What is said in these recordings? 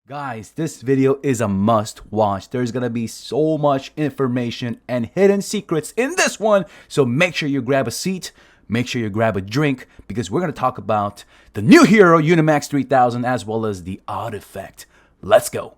Guys, this video is a must watch. There's gonna be so much information and hidden secrets in this one. So make sure you grab a seat, make sure you grab a drink, because we're gonna talk about the new hero, UniMax-3000, as well as the odd effect. Let's go.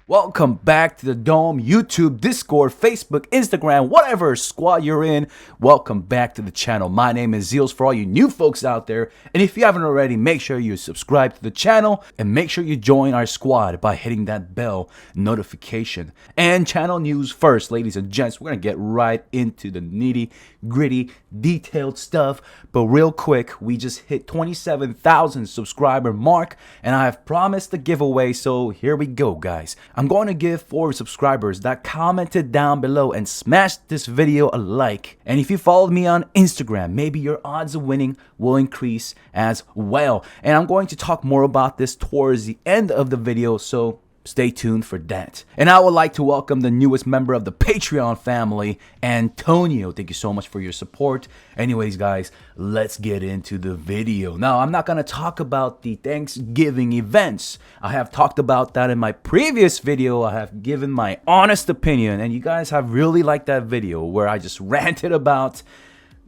Welcome back to the Dome, YouTube, Discord, Facebook, Instagram, whatever squad you're in. Welcome back to the channel. My name is Zeals for all you new folks out there. And if you haven't already, make sure you subscribe to the channel and make sure you join our squad by hitting that bell notification. And channel news first, ladies and gents. We're going to get right into the nitty gritty, detailed stuff. But real quick, we just hit 27,000 subscriber mark and I have promised a giveaway. So here we go, guys. I'm going to give 4 subscribers that commented down below and smashed this video a like. And if you followed me on Instagram, maybe your odds of winning will increase as well. And I'm going to talk more about this towards the end of the video, so stay tuned for that. And I would like to welcome the newest member of the Patreon family, Antonio. Thank you so much for your support. Anyways, guys, let's get into the video. Now, I'm not going to talk about the Thanksgiving events. I have talked about that in my previous video. I have given my honest opinion, and you guys have really liked that video where I just ranted about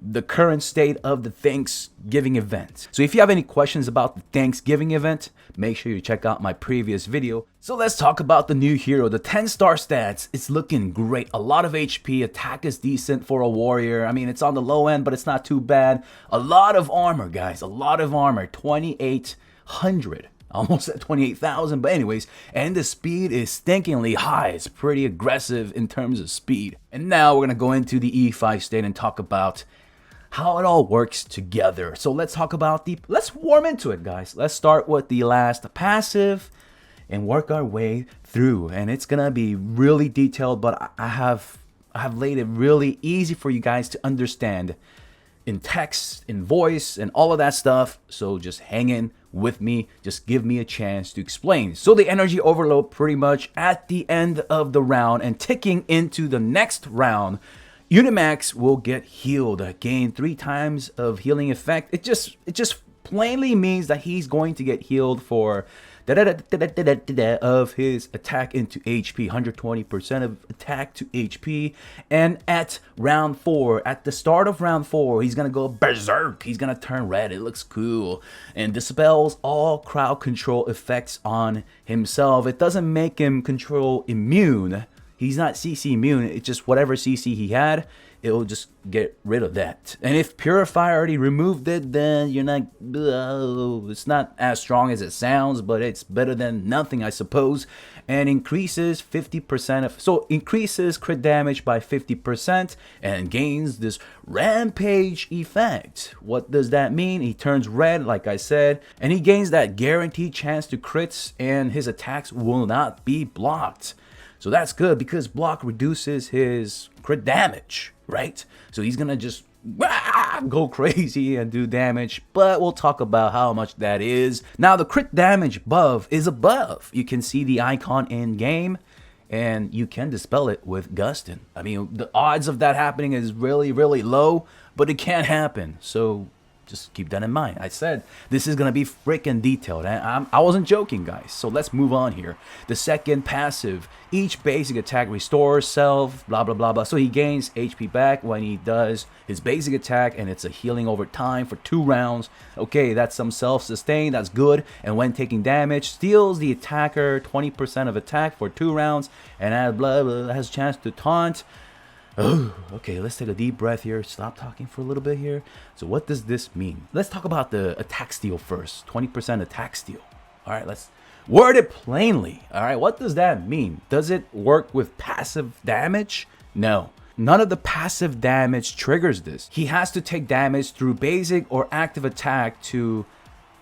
the current state of the Thanksgiving event. So if you have any questions about the Thanksgiving event, make sure you check out my previous video. So let's talk about the new hero. The 10-star stats, it's looking great. A lot of HP, attack is decent for a warrior. I mean, it's on the low end, but it's not too bad. A lot of armor, guys, a lot of armor, 2,800. Almost at 28,000, but anyways, and the speed is stinkingly high. It's pretty aggressive in terms of speed. And now we're gonna go into the E5 state and talk about how it all works together. So let's talk about let's warm into it, guys. Let's start with the last passive and work our way through. And it's gonna be really detailed, but I have laid it really easy for you guys to understand in text, in voice, and all of that stuff. So just hang in with me, just give me a chance to explain. So the energy overload pretty much at the end of the round and ticking into the next round, UniMax will get healed, gain 3 times of healing effect. It just plainly means that he's going to get healed for of his attack into HP, 120% of attack to HP. And at round 4, at the start of round 4, he's gonna go berserk. He's gonna turn red. It looks cool and dispels all crowd control effects on himself. It doesn't make him control immune. He's not CC immune. It's just whatever CC he had, it'll just get rid of that. And if Purify already removed it, then you're not, it's not as strong as it sounds, but it's better than nothing, I suppose. And increases 50% of, so increases crit damage by 50% and gains this rampage effect. What does that mean? He turns red, like I said, and he gains that guaranteed chance to crits, and his attacks will not be blocked. So that's good because block reduces his crit damage, right? So he's gonna just go crazy and do damage, but we'll talk about how much that is. Now the crit damage buff is above. You can see the icon in game and you can dispel it with Gustin. I mean, the odds of that happening is really, really low, but it can happen. So just keep that in mind. I said this is gonna be freaking detailed, and I wasn't joking, guys. So let's move on here. The second passive, each basic attack restores self, blah blah blah blah. So he gains HP back when he does his basic attack, and it's a healing over time for 2 rounds. Okay, that's some self-sustain, that's good. And when taking damage, steals the attacker 20% of attack for 2 rounds, and has blah blah has a chance to taunt. Oh, okay, let's take a deep breath here. Stop talking for a little bit here. So what does this mean? Let's talk about the attack steal first. 20% attack steal. All right, let's word it plainly. All right, what does that mean? Does it work with passive damage? No. None of the passive damage triggers this. He has to take damage through basic or active attack to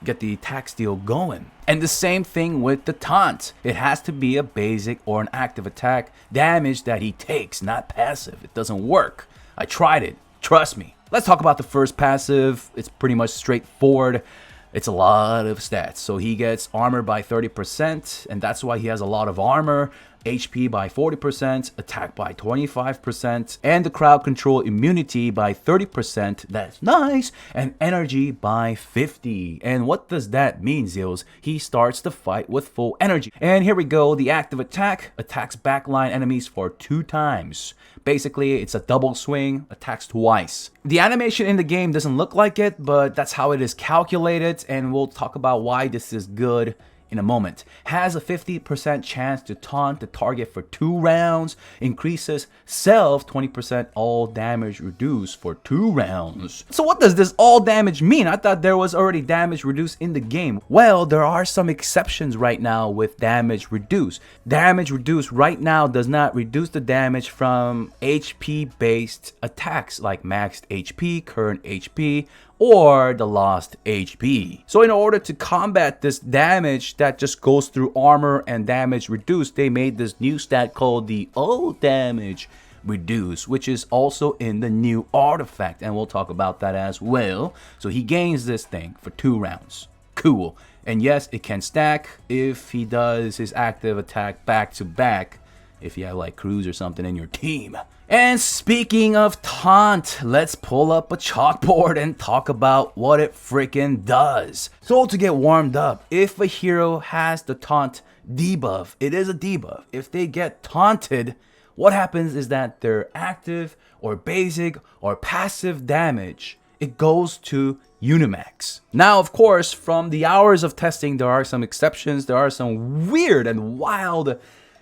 get the attack steal going. And the same thing with the taunt. It has to be a basic or an active attack damage that he takes, not passive. It doesn't work. I tried it. Trust me. Let's talk about the first passive. It's pretty much straightforward. It's a lot of stats. So he gets armor by 30%, and that's why he has a lot of armor. HP by 40%, attack by 25%, and the crowd control immunity by 30%, that's nice, and energy by 50. And what does that mean, Zeals? He starts the fight with full energy. And here we go, the active attack attacks backline enemies for 2 times. Basically, it's a double swing, attacks twice. The animation in the game doesn't look like it, but that's how it is calculated, and we'll talk about why this is good in a moment. Has a 50% chance to taunt the target for 2 rounds, increases self 20% all damage reduced for 2 rounds. So what does this all damage mean? I thought there was already damage reduced in the game. Well, there are some exceptions right now with damage reduced. Damage reduced right now does not reduce the damage from HP based attacks like maxed HP, current HP, or the lost HP. So in order to combat this damage that just goes through armor and damage reduced, they made this new stat called the all damage reduce, which is also in the new artifact, and we'll talk about that as well. So he gains this thing for 2 rounds. Cool. And yes, it can stack if he does his active attack back to back, if you have like Cruz or something in your team. And speaking of taunt, let's pull up a chalkboard and talk about what it freaking does. So to get warmed up, if a hero has the taunt debuff, it is a debuff. If they get taunted, what happens is that their active or basic or passive damage, it goes to UniMax. Now, of course, from the hours of testing, there are some exceptions. There are some weird and wild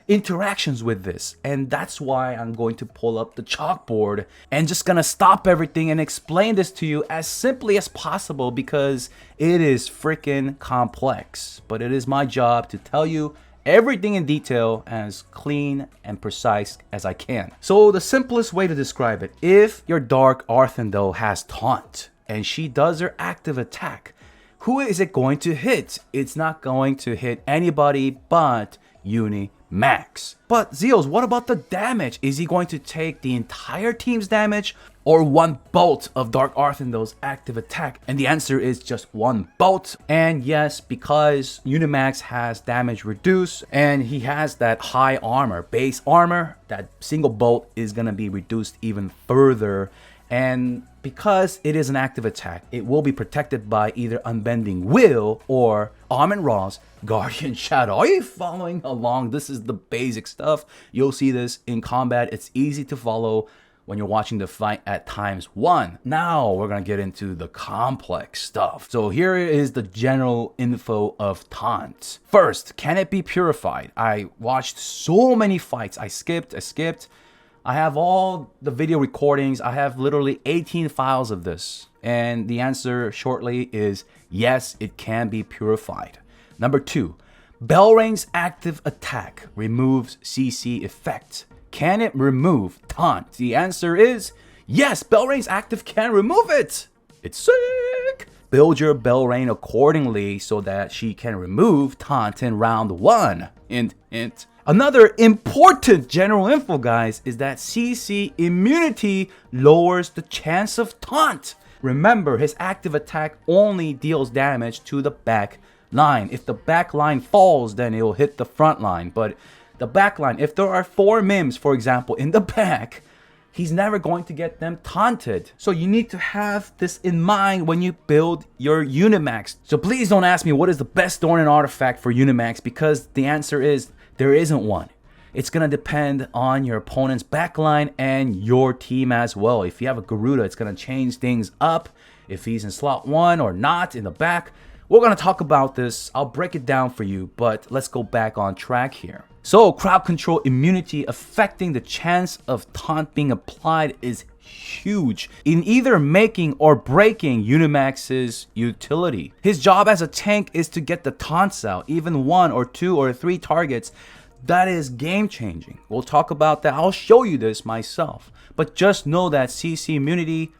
interactions with this, and that's why I'm going to pull up the chalkboard and just gonna stop everything and explain this to you as simply as possible, because it is freaking complex, but it is my job to tell you everything in detail as clean and precise as I can. So the simplest way to describe it, if your Dark Arthindol has Taunt and she does her active attack, who is it going to hit? It's not going to hit anybody but UniMax. But Zeals, what about the damage? Is he going to take the entire team's damage or 1 bolt of Dark Arthindol's active attack? And the answer is just 1 bolt. And yes, because UniMax has damage reduced and he has that high armor, base armor, that single bolt is gonna be reduced even further. And because it is an active attack, it will be protected by either Unbending Will or Amun-Ra's Guardian Shadow. Are you following along? This is the basic stuff. You'll see this in combat. It's easy to follow when you're watching the fight at ×1. Now we're gonna get into the complex stuff. So here is the general info of Taunt. First, can it be purified? I watched so many fights. I skipped. I have all the video recordings. I have literally 18 files of this. And the answer shortly is yes, it can be purified. Number 2, Belrain's active attack removes CC effect. Can it remove Taunt? The answer is yes, Belrain's active can remove it. It's sick. Build your Belrain accordingly so that she can remove Taunt in round 1. Hint. Another important general info, guys, is that CC immunity lowers the chance of Taunt. Remember, his active attack only deals damage to the back line. If the back line falls, then it will hit the front line. But the back line, if there are 4 mims, for example, in the back, he's never going to get them taunted. So you need to have this in mind when you build your UniMax. So please don't ask me what is the best Thorn artifact for UniMax, because the answer is there isn't one. It's gonna depend on your opponent's backline and your team as well. If you have a Garuda, it's gonna change things up. If he's in slot 1 or not in the back, we're gonna talk about this. I'll break it down for you, but let's go back on track here. So crowd control immunity affecting the chance of taunt being applied is huge in either making or breaking UniMax's utility. His job as a tank is to get the taunts out, even 1 or 2 or 3 targets. That is game changing. We'll talk about that. I'll show you this myself. But just know that CC immunity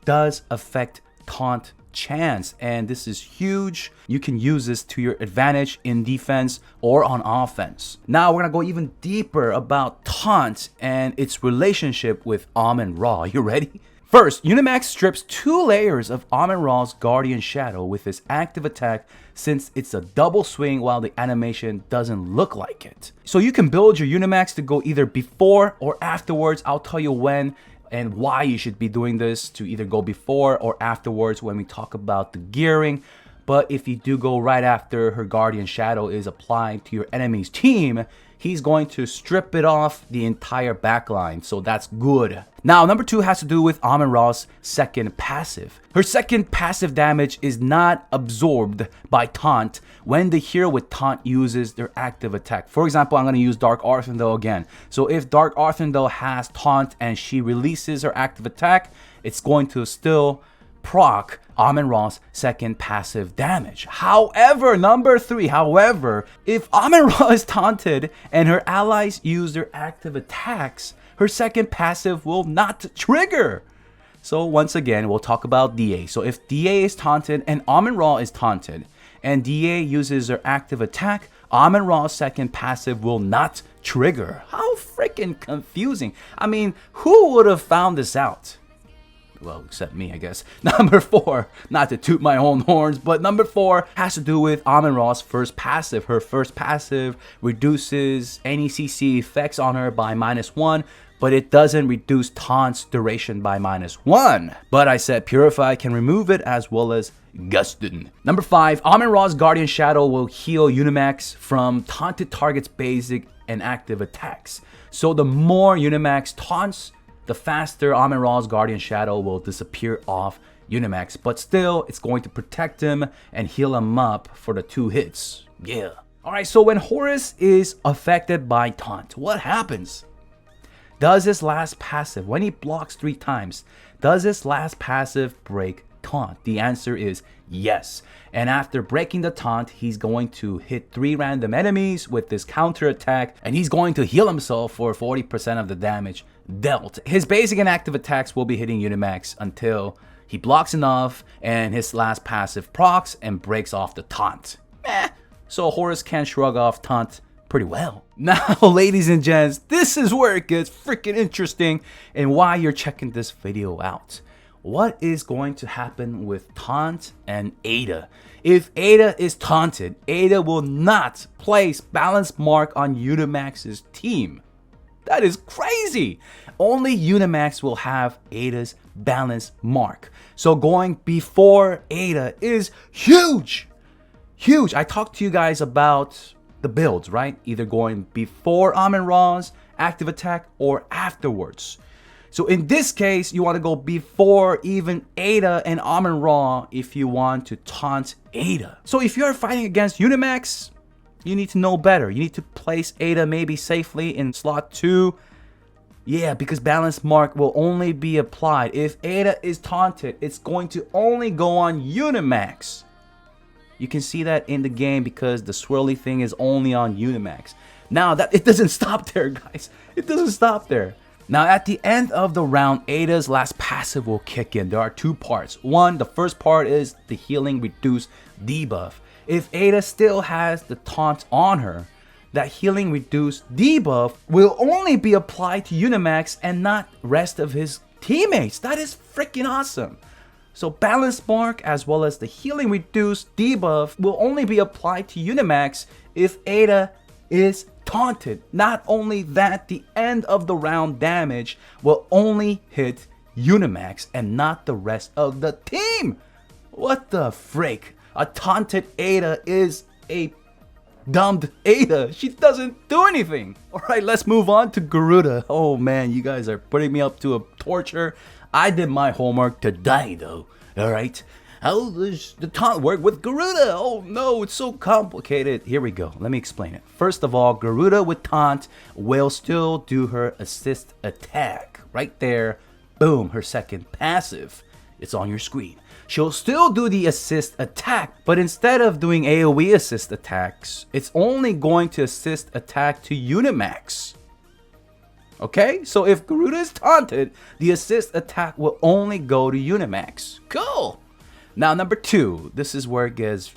does affect taunt chance, and this is huge. You can use this to your advantage in defense or on offense. Now we're gonna go even deeper about Taunt and its relationship with Amun-Ra. You ready? First, UniMax strips 2 layers of Amon-Ra's Guardian Shadow with his active attack since it's a double swing while the animation doesn't look like it. So you can build your UniMax to go either before or afterwards. I'll tell you when and why you should be doing this, to either go before or afterwards when we talk about the gearing. But if you do go right after her Guardian Shadow is applied to your enemy's team, he's going to strip it off the entire backline, so that's good. Now, number 2 has to do with Amon-Ra's second passive. Her second passive damage is not absorbed by Taunt when the hero with Taunt uses their active attack. For example, I'm going to use Dark Arthindol again. So if Dark Arthindol has Taunt and she releases her active attack, it's going to still proc Amon-Ra's second passive damage. However, number 3, if Amon-Ra is taunted and her allies use their active attacks, her second passive will not trigger. So once again, we'll talk about DA. So if DA is taunted and Amon-Ra is taunted, and DA uses their active attack, Amon-Ra's second passive will not trigger. How freaking confusing. I mean, who would have found this out? Well, except me, I guess. Number 4, not to toot my own horns, but number 4 has to do with Amon-Ra's first passive. Her first passive reduces any CC effects on her by -1, but it doesn't reduce Taunt's duration by -1. But I said Purify can remove it as well as Gustin. Number 5, Amon-Ra's Guardian Shadow will heal UniMax from taunted targets' basic and active attacks. So the more UniMax taunts, the faster Amon-Ra's Guardian Shadow will disappear off UniMax, but still, it's going to protect him and heal him up for the 2 hits. Yeah. Alright, so when Horus is affected by Taunt, what happens? Does his last passive, when he blocks 3 times, does his last passive break Taunt? The answer is yes. And after breaking the Taunt, he's going to hit 3 random enemies with this counter attack, and he's going to heal himself for 40% of the damage dealt. His basic and active attacks will be hitting UniMax until he blocks enough and his last passive procs and breaks off the Taunt. So Horus can shrug off Taunt pretty well. Now, ladies and gents, this is where it gets freaking interesting and why you're checking this video out. What is going to happen with Taunt and Aida? If Aida is taunted, Aida will not place balance mark on UniMax's team. That is crazy. Only UniMax will have Aida's balance mark. So going before Aida is huge. Huge. I talked to you guys about the builds, right? Either going before Amon-Ra's active attack or afterwards. So in this case, you want to go before even Aida and Amon-Ra if you want to taunt Aida. So if you're fighting against UniMax, you need to know better. You need to place Aida maybe safely in slot 2. Yeah, because balance mark will only be applied. If Aida is taunted, it's going to only go on UniMax. You can see that in the game because the swirly thing is only on UniMax. Now, that it doesn't stop there, guys. It doesn't stop there. Now, at the end of the round, Aida's last passive will kick in. There are 2 parts. One, the first part is the healing reduce debuff. If Aida still has the taunt on her, that healing reduce debuff will only be applied to UniMax and not rest of his teammates. That is freaking awesome. So balance mark as well as the healing reduce debuff will only be applied to UniMax if Aida is taunted. Not only that, the end of the round damage will only hit UniMax and not the rest of the team. What the frick? A taunted Aida is a dumbed Aida. She doesn't do anything. Alright, let's move on to Garuda. Oh man, you guys are putting me up to a torture. I did my homework today though. Alright. How does the taunt work with Garuda? Oh no, it's so complicated. Here we go. Let me explain it. First of all, Garuda with taunt will still do her assist attack. Right there. Boom, her second passive. It's on your screen. She'll still do the assist attack, but instead of doing AoE assist attacks, it's only going to assist attack to UniMax. Okay, so if Garuda is taunted, the assist attack will only go to UniMax. Cool. Now, number 2, this is where it gets,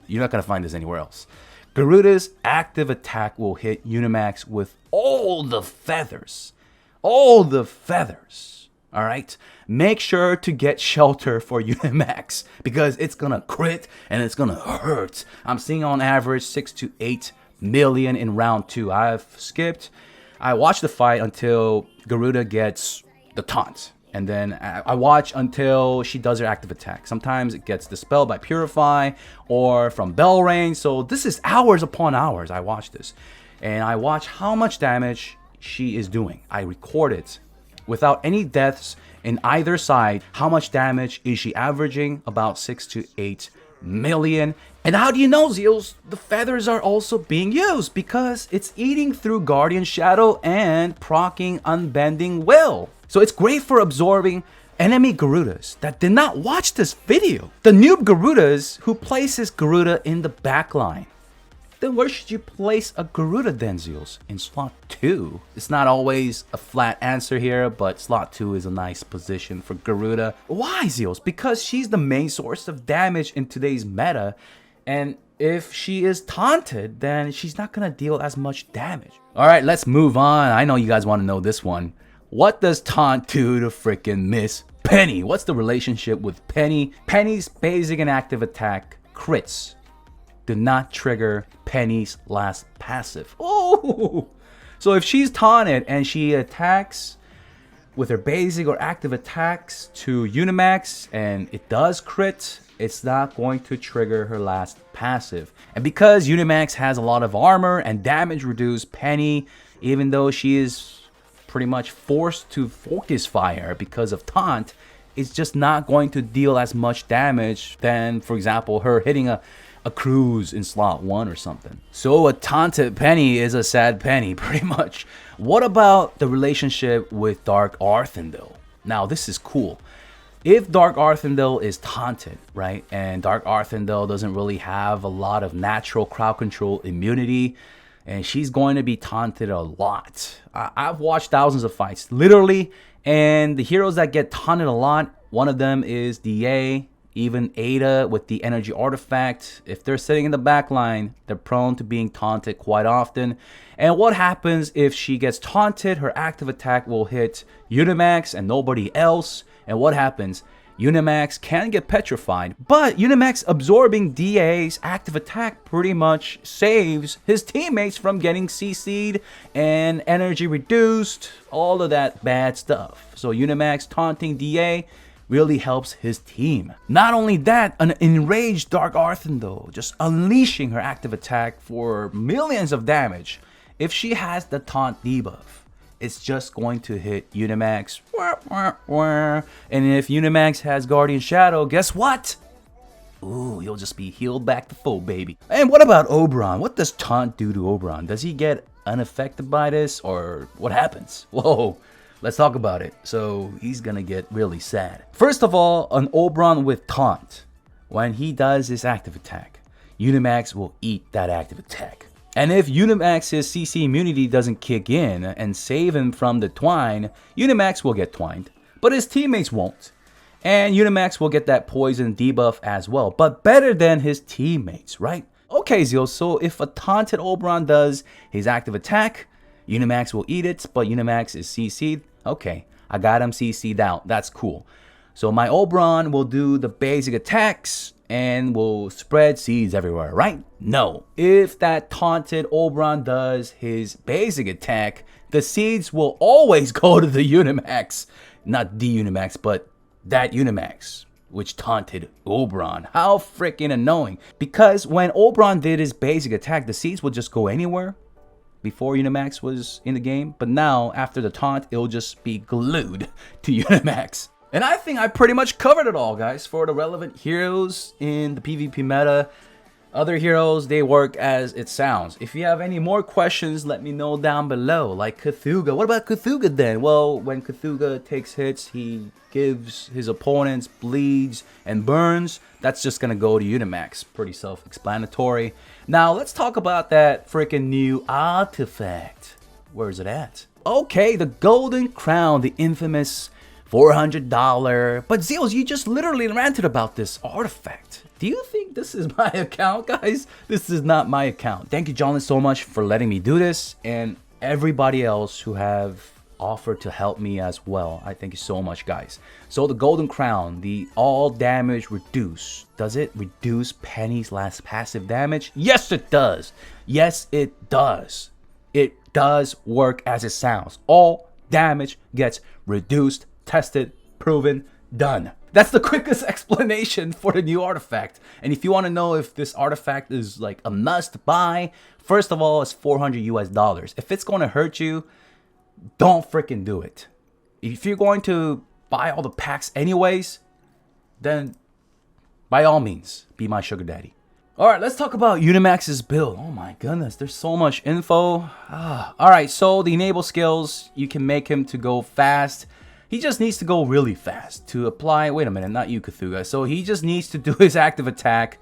you're not going to find this anywhere else. Garuda's active attack will hit UniMax with all the feathers. All the feathers. All right, make sure to get shelter for UniMax because it's gonna crit and it's gonna hurt. I'm seeing on average 6 to 8 million in round 2. I watched the fight until Garuda gets the taunt, and then I watch until she does her active attack. Sometimes it gets dispelled by Purify or from Bell range. So this is hours upon hours. I watch this, and I watch how much damage she is doing. I record it without any deaths in either side. How much damage is she averaging? About 6 to 8 million. And how do you know, Zeals? The feathers are also being used because it's eating through Guardian Shadow and proccing Unbending Will. So it's great for absorbing enemy Garudas that did not watch this video. The noob Garudas who places Garuda in the back line. Then where should you place a Garuda then, Zeals? In slot 2. It's not always a flat answer here, but slot 2 is a nice position for Garuda. Why, Zeals? Because she's the main source of damage in today's meta, and if she is taunted, then she's not gonna deal as much damage. Alright, let's move on. I know you guys want to know this one. What does Taunt do to freaking Miss Penny? What's the relationship with Penny? Penny's basic and active attack crits do not trigger Penny's last passive. Oh! So if she's taunted and she attacks with her basic or active attacks to UniMax and it does crit, it's not going to trigger her last passive. And because UniMax has a lot of armor and damage reduced, Penny, even though she is pretty much forced to focus fire because of Taunt, is just not going to deal as much damage than, for example, her hitting a cruise in slot 1 or something. So a taunted Penny is a sad Penny, pretty much. What about the relationship with Dark Arthindol? Now this is cool. If Dark Arthindol is taunted, right, and Dark Arthindol doesn't really have a lot of natural crowd control immunity, and she's going to be taunted a lot. I've watched thousands of fights, literally, and the heroes that get taunted a lot, one of them is DA, even Aida with the energy artifact. If they're sitting in the back line, they're prone to being taunted quite often. And what happens if she gets taunted? Her active attack will hit UniMax and nobody else. And what happens? UniMax can get petrified, but UniMax absorbing DA's active attack pretty much saves his teammates from getting CC'd and energy reduced, all of that bad stuff. So UniMax taunting DA really helps his team. Not only that, an enraged Dark Arthindol just unleashing her active attack for millions of damage. If she has the taunt debuff, it's just going to hit UniMax. And if UniMax has Guardian Shadow, guess what? Ooh, you'll just be healed back to full, baby. And what about Oberon? What does Taunt do to Oberon? Does he get unaffected by this, or what happens? Whoa. Let's talk about it. So he's gonna get really sad. First of all, an Oberon with Taunt, when he does his active attack, UniMax will eat that active attack. And if UniMax's CC immunity doesn't kick in and save him from the twine, UniMax will get twined, but his teammates won't. And UniMax will get that poison debuff as well, but better than his teammates, right? Okay, Zeal, so if a taunted Oberon does his active attack, UniMax will eat it, but UniMax is CC'd. Okay, I got him CC'd out. That's cool. So my Oberon will do the basic attacks and will spread seeds everywhere, right? No. If that taunted Oberon does his basic attack, the seeds will always go to the UniMax. Not the UniMax, but that UniMax, which taunted Oberon. How freaking annoying. Because when Oberon did his basic attack, the seeds would just go anywhere before UniMax was in the game, but now after the taunt, it'll just be glued to UniMax. And I think I pretty much covered it all, guys, for the relevant heroes in the PvP meta. Other heroes, they work as it sounds. If you have any more questions, let me know down below. Like Cthulhu. What about Cthulhu then? Well, when Cthulhu takes hits, he gives his opponents bleeds and burns. That's just gonna go to UniMax. Pretty self-explanatory. Now, let's talk about that freaking new artifact. Where is it at? Okay, the Golden Crown, the infamous $400. But Zeals, you just literally ranted about this artifact. Do you think this is my account, guys? This is not my account. Thank you, John, so much for letting me do this, and everybody else who have offered to help me as well. I thank you so much, guys. So the Golden Crown, the all damage reduce. Does it reduce Penny's last passive damage? Yes, it does. Yes, it does. It does work as it sounds. All damage gets reduced, tested, proven, done. That's the quickest explanation for the new artifact. And if you want to know if this artifact is like a must buy, first of all, it's $400 US. If it's going to hurt you, don't freaking do it. If you're going to buy all the packs anyways, then by all means, be my sugar daddy. All right, let's talk about UniMax's build. Oh my goodness, there's so much info. All right, so the enable skills, you can make him to go fast. He just needs to go really fast to apply. Wait a minute, not you, Cthulhu. So he just needs to do his active attack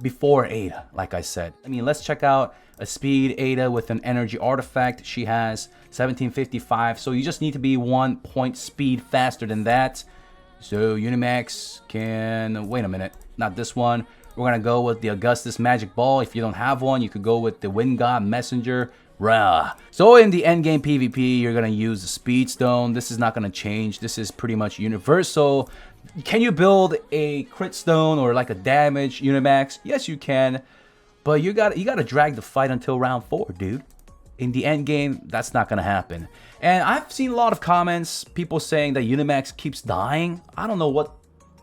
before Aida, like I said. I mean, let's check out a speed Aida with an energy artifact. She has 1755, so you just need to be 1 point speed faster than that. So UniMax can, wait a minute, not this one. We're gonna go with the Augustus Magic Ball. If you don't have one, you could go with the Wind God Messenger. Rah. So in the endgame PvP, you're gonna use the Speed Stone. This is not gonna change. This is pretty much universal. Can you build a crit stone or like a damage UniMax? Yes, you can, but you gotta drag the fight until round 4, dude. In the end game, that's not gonna happen. And I've seen a lot of comments, people saying that UniMax keeps dying. I don't know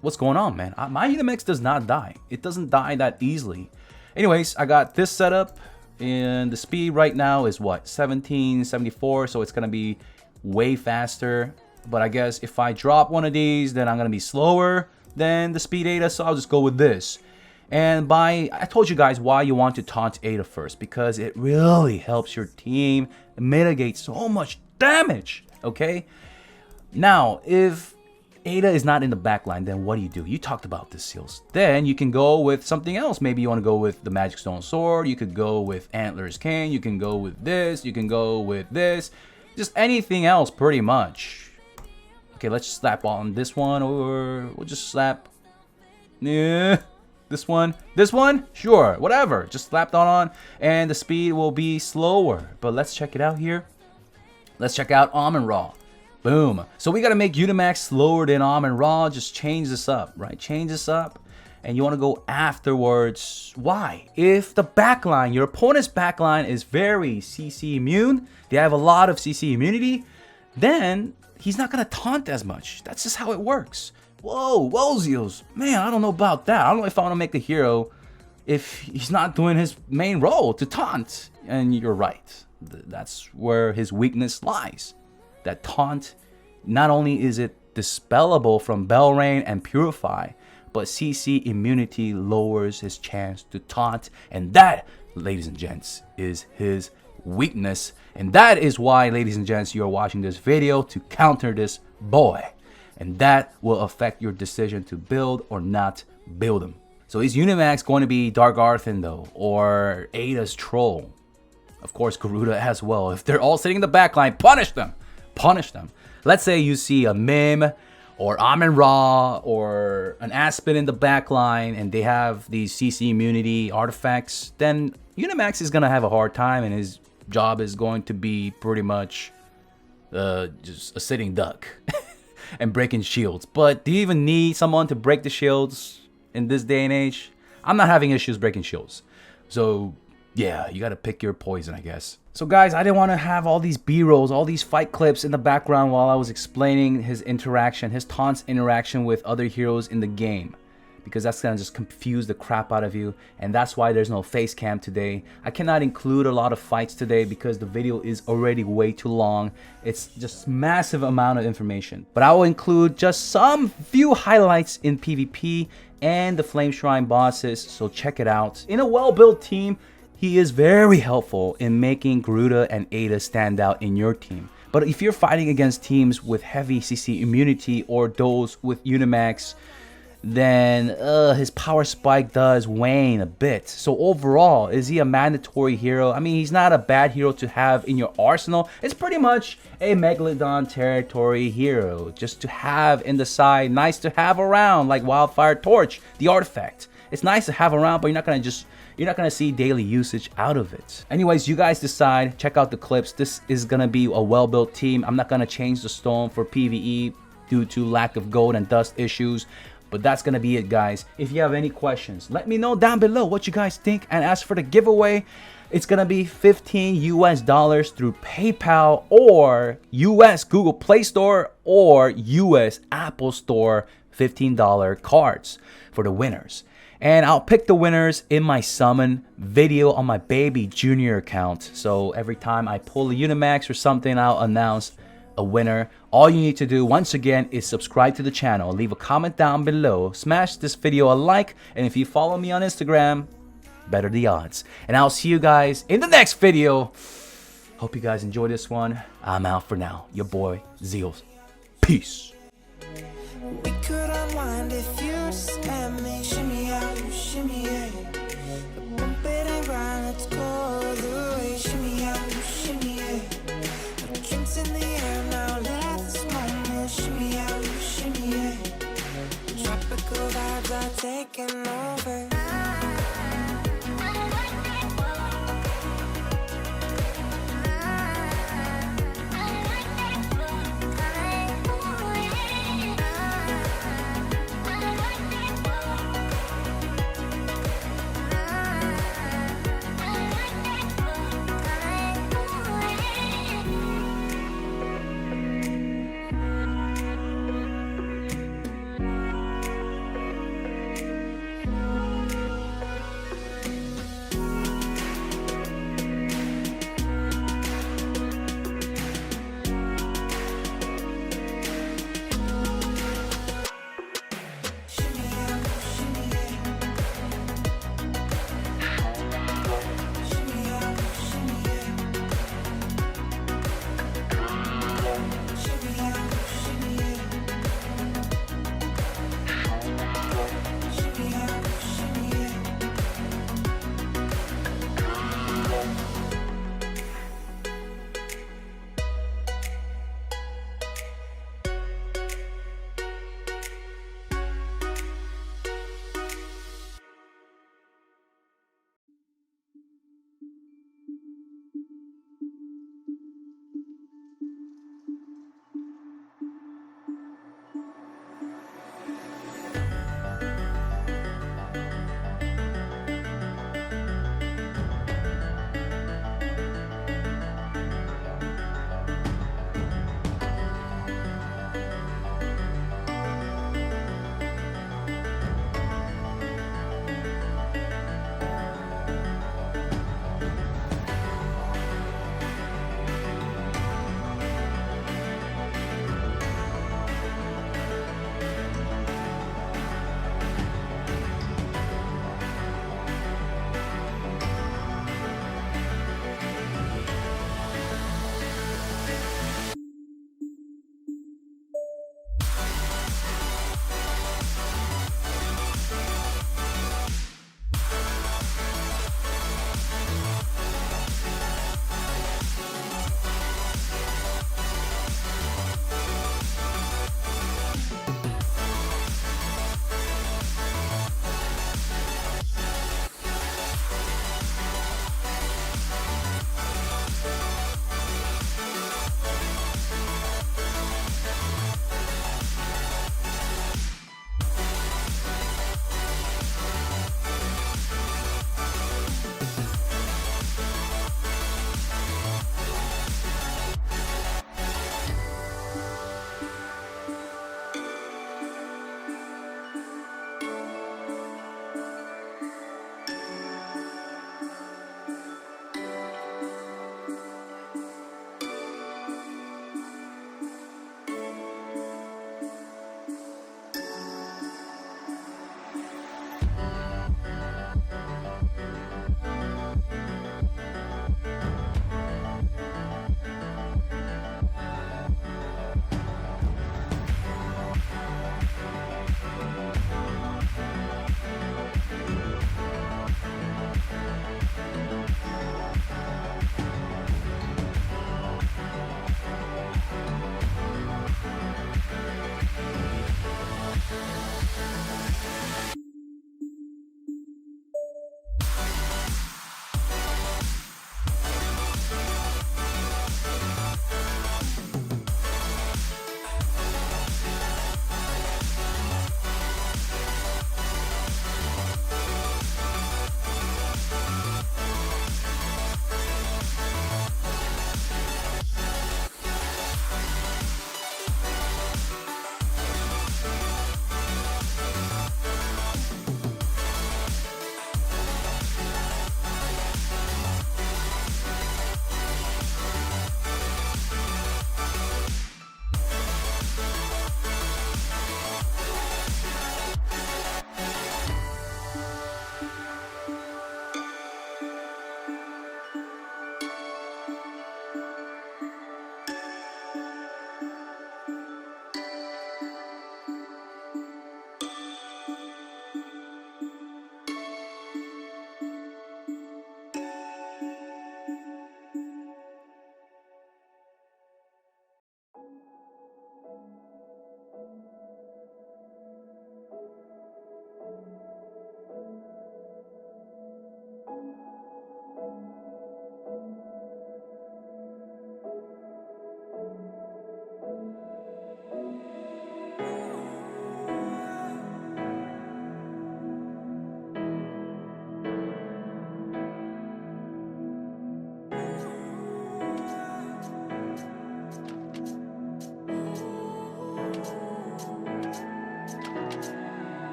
what's going on, man. My UniMax does not die. It doesn't die that easily. Anyways, I got this setup, and the speed right now is what, 1774, so it's gonna be way faster. But I guess if I drop one of these, then I'm gonna be slower than the speed Aida, so I'll just go with this. And I told you guys why you want to taunt Aida first, because it really helps your team mitigate so much damage, okay? Now, if Aida is not in the backline, then what do? You talked about this, Seals. Then you can go with something else. Maybe you want to go with the Magic Stone Sword. You could go with Antlers Cane. You can go with this. You can go with this. Just anything else, pretty much. Okay, let's slap on this one, or we'll just slap. Yeah, this one. This one? Sure, whatever. Just slap that on, and the speed will be slower. But let's check it out here. Let's check out Amun-Ra. Boom. So we got to make UniMax slower than Amun-Ra. Just change this up, right? Change this up. And you want to go afterwards. Why? If the backline, your opponent's backline is very CC immune, they have a lot of CC immunity, then he's not going to taunt as much. That's just how it works. Whoa, Zeals. Man, I don't know about that. I don't know if I want to make a hero if he's not doing his main role to taunt. And you're right. That's where his weakness lies. That taunt, not only is it dispellable from Belrain and Purify, but CC immunity lowers his chance to taunt. And that, ladies and gents, is his weakness. And that is why, ladies and gents, you are watching this video to counter this boy. And that will affect your decision to build or not build him. So is UniMax going to be Dark Arthindol or Aida's Troll? Of course, Garuda as well. If they're all sitting in the backline, punish them. Punish them. Let's say you see a Mim or Amun-Ra or an Aspen in the backline and they have these CC immunity artifacts, then UniMax is going to have a hard time and his job is going to be pretty much just a sitting duck and breaking shields. But do you even need someone to break the shields in this day and age? I'm not having issues breaking shields. So yeah, you got to pick your poison, I guess. So guys, I didn't want to have all these B-rolls, all these fight clips in the background while I was explaining his interaction, his Taunt's interaction with other heroes in the game. Because that's going to just confuse the crap out of you. And that's why there's no face cam today. I cannot include a lot of fights today because the video is already way too long. It's just massive amount of information. But I will include just some few highlights in PvP and the Flame Shrine bosses. So check it out. In a well-built team, he is very helpful in making Garuda and Aida stand out in your team. But if you're fighting against teams with heavy CC immunity or those with UniMax, then his power spike does wane a bit. So overall, is he a mandatory hero? I mean, he's not a bad hero to have in your arsenal. It's pretty much a Megalodon territory hero just to have in the side, nice to have around, like Wildfire Torch, the artifact. it's nice to have around, but you're not gonna see daily usage out of it. Anyways, you guys decide. Check out the clips. This is gonna be a well-built team. I'm not gonna change the stone for PvE due to lack of gold and dust issues. But that's gonna be it, guys. If you have any questions, let me know down below what you guys think. And as for the giveaway, it's gonna be $15 US through PayPal or US Google Play Store or US Apple Store $15 cards for the winners. And I'll pick the winners in my summon video on my baby junior account. So every time I pull a Unimax or something, I'll announce a winner. All you need to do once again is subscribe to the channel, leave a comment down below, smash this video a like, and if you follow me on Instagram, better the odds. And I'll see you guys in the next video. Hope you guys enjoy this one. I'm out for now. Your boy Zeals. Peace. We could unwind if